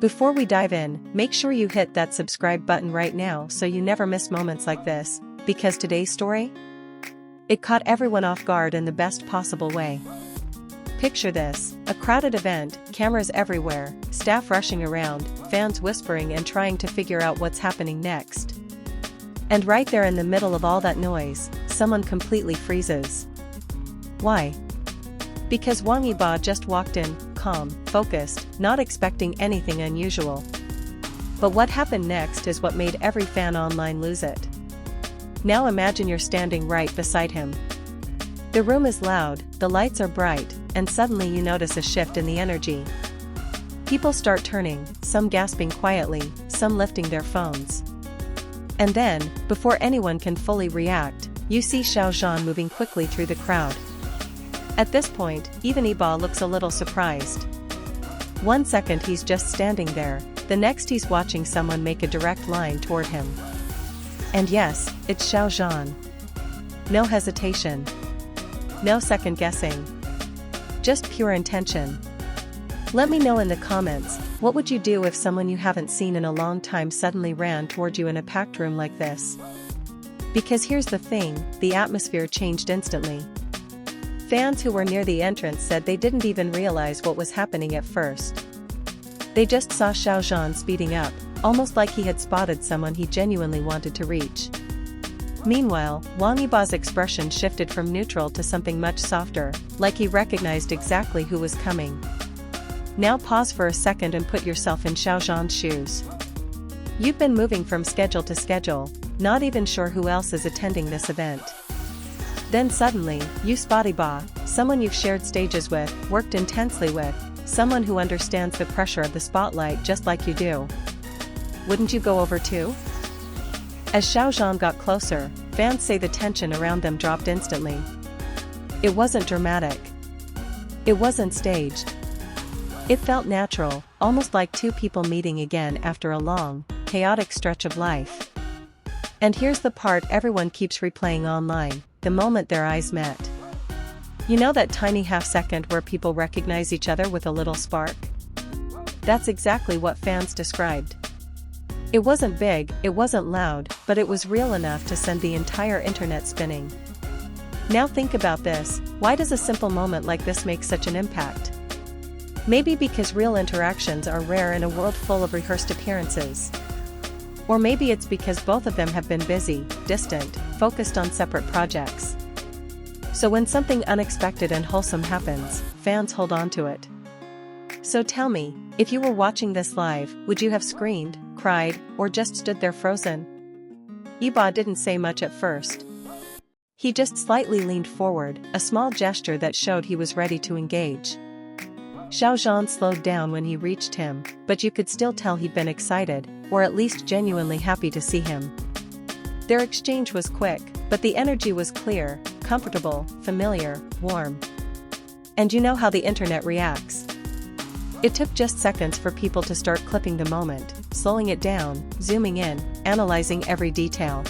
Before we dive in, make sure you hit that subscribe button right now so you never miss moments like this, because today's story? It caught everyone off guard in the best possible way. Picture this, a crowded event, cameras everywhere, staff rushing around, fans whispering and trying to figure out what's happening next. And right there in the middle of all that noise, someone completely freezes. Why? Because Wang Yibo just walked in, calm, focused, not expecting anything unusual. But what happened next is what made every fan online lose it. Now imagine you're standing right beside him. The room is loud, the lights are bright, and suddenly you notice a shift in the energy. People start turning, some gasping quietly, some lifting their phones. And then, before anyone can fully react, you see Zhan moving quickly through the crowd. At this point, even Yibo looks a little surprised. 1 second he's just standing there, the next he's watching someone make a direct line toward him. And yes, it's Zhan. No hesitation. No second guessing. Just pure intention. Let me know in the comments, what would you do if someone you haven't seen in a long time suddenly ran toward you in a packed room like this? Because here's the thing, the atmosphere changed instantly. Fans who were near the entrance said they didn't even realize what was happening at first. They just saw Zhan speeding up, almost like he had spotted someone he genuinely wanted to reach. Meanwhile, Wang Yibo's expression shifted from neutral to something much softer, like he recognized exactly who was coming. Now pause for a second and put yourself in Zhan's shoes. You've been moving from schedule to schedule, not even sure who else is attending this event. Then suddenly, you spot Yibo, someone you've shared stages with, worked intensely with, someone who understands the pressure of the spotlight just like you do. Wouldn't you go over too? As Zhan got closer, fans say the tension around them dropped instantly. It wasn't dramatic. It wasn't staged. It felt natural, almost like two people meeting again after a long, chaotic stretch of life. And here's the part everyone keeps replaying online, the moment their eyes met. You know that tiny half-second where people recognize each other with a little spark? That's exactly what fans described. It wasn't big, it wasn't loud, but it was real enough to send the entire internet spinning. Now think about this, why does a simple moment like this make such an impact? Maybe because real interactions are rare in a world full of rehearsed appearances. Or maybe it's because both of them have been busy, distant, focused on separate projects. So when something unexpected and wholesome happens, fans hold on to it. So tell me, if you were watching this live, would you have screamed, cried, or just stood there frozen? Yibo didn't say much at first. He just slightly leaned forward, a small gesture that showed he was ready to engage. Zhan slowed down when he reached him, but you could still tell he'd been excited, or at least genuinely happy to see him. Their exchange was quick, but the energy was clear, comfortable, familiar, warm. And you know how the internet reacts. It took just seconds for people to start clipping the moment, slowing it down, zooming in, analyzing every detail.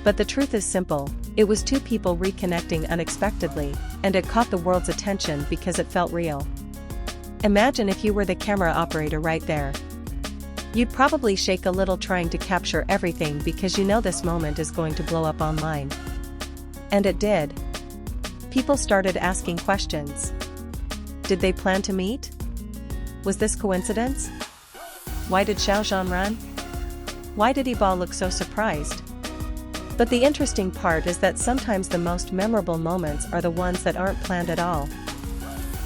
But the truth is simple, it was two people reconnecting unexpectedly, and it caught the world's attention because it felt real. Imagine if you were the camera operator right there. You'd probably shake a little trying to capture everything because you know this moment is going to blow up online. And it did. People started asking questions. Did they plan to meet? Was this coincidence? Why did Zhan run? Why did Yibo look so surprised? But the interesting part is that sometimes the most memorable moments are the ones that aren't planned at all.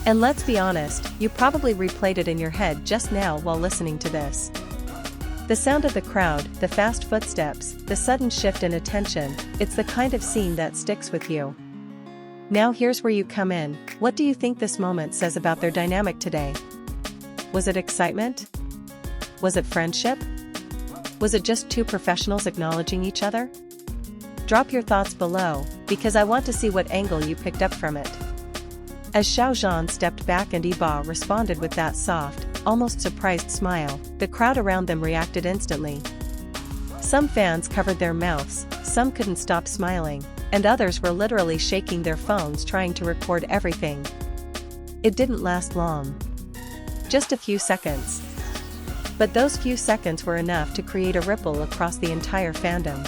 And let's be honest, you probably replayed it in your head just now while listening to this. The sound of the crowd, the fast footsteps, the sudden shift in attention, it's the kind of scene that sticks with you. Now here's where you come in, what do you think this moment says about their dynamic today? Was it excitement? Was it friendship? Was it just two professionals acknowledging each other? Drop your thoughts below, because I want to see what angle you picked up from it. As Zhan stepped back and Yibo responded with that soft, almost surprised smile, the crowd around them reacted instantly. Some fans covered their mouths, some couldn't stop smiling, and others were literally shaking their phones trying to record everything. It didn't last long. Just a few seconds. But those few seconds were enough to create a ripple across the entire fandom.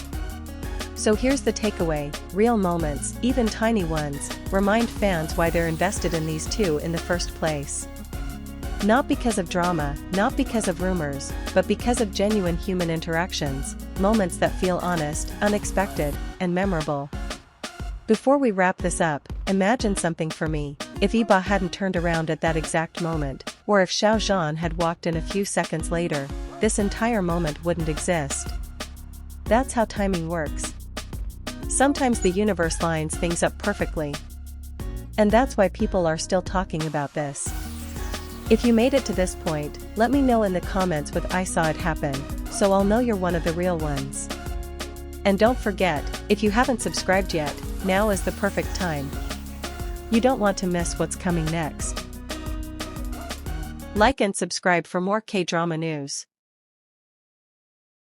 So here's the takeaway: real moments, even tiny ones, remind fans why they're invested in these two in the first place. Not because of drama, not because of rumors, but because of genuine human interactions, moments that feel honest, unexpected, and memorable. Before we wrap this up, imagine something for me: if Yibo hadn't turned around at that exact moment, or if Zhan had walked in a few seconds later, this entire moment wouldn't exist. That's how timing works. Sometimes the universe lines things up perfectly. And that's why people are still talking about this. If you made it to this point, let me know in the comments with "I saw it happen," so I'll know you're one of the real ones. And don't forget, if you haven't subscribed yet, now is the perfect time. You don't want to miss what's coming next. Like and subscribe for more K-drama news.